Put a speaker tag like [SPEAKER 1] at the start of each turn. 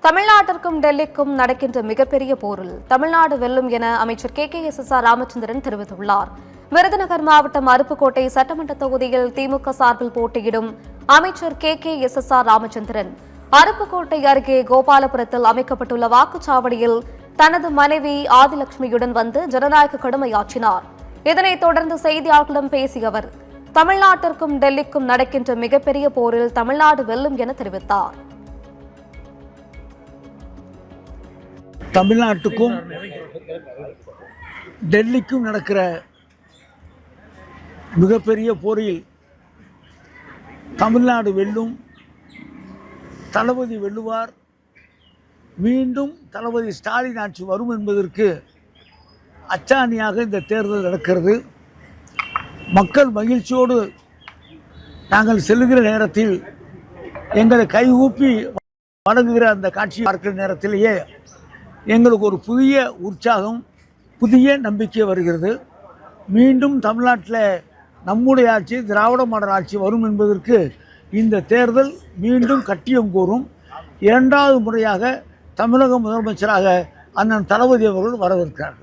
[SPEAKER 1] தமிழ்நாட்டிற்கும் டெல்லிக்கும் நடக்கின்ற மிகப்பெரிய போரில் தமிழ்நாடு வெல்லும் என அமைச்சர் KKSSR ராமச்சந்திரன் தெரிவித்துள்ளார். விருதுநகர் மாவட்டம் அருப்புக்கோட்டை சட்டமன்ற தொகுதியில் திமுக சார்பில் போட்டியிடும் அமைச்சர் KKSSR ராமச்சந்திரன் அருப்புக்கோட்டை அருகே கோபாலபுரத்தில் அமைக்கப்பட்டுள்ள வாக்குச்சாவடியில் தனது மனைவி ஆதிலட்சுமியுடன் வந்து ஜனநாயக கடமையாற்றினார். இதனைத் தொடர்ந்து செய்தியாளர்களிடம் பேசிய அவர், தமிழ்நாட்டிற்கும் டெல்லிக்கும் நடக்கின்ற மிகப்பெரிய போரில் தமிழ்நாடு வெல்லும் என தெரிவித்தார்.
[SPEAKER 2] தமிழ்நாட்டுக்கும் டெல்லிக்கும் நடக்கிற மிகப்பெரிய போரில் தமிழ்நாடு வெல்லும், தளபதி வெல்லுவார், மீண்டும் தளபதி ஸ்டாலின் ஆட்சி வரும் என்பதற்கு அச்சாணியாக இந்த தேர்தல் நடக்கிறது. மக்கள் மகிழ்ச்சியோடு நாங்கள் செல்லுகிற நேரத்தில் எங்களை கைகூப்பி வணங்குகிற அந்த காட்சியை பார்க்கிற நேரத்திலேயே எங்களுக்கு ஒரு புதிய உற்சாகம், புதிய நம்பிக்கை வருகிறது. மீண்டும் தமிழ்நாட்டில் நம்முடைய ஆட்சி, திராவிட மாடல் ஆட்சி வரும் என்பதற்கு இந்த தேர்தல் மீண்டும் கட்டியம் கூறும். இரண்டாவது முறையாக தமிழக முதலமைச்சராக அண்ணன் தளபதி அவர்கள் வரவிருக்கிறார்கள்.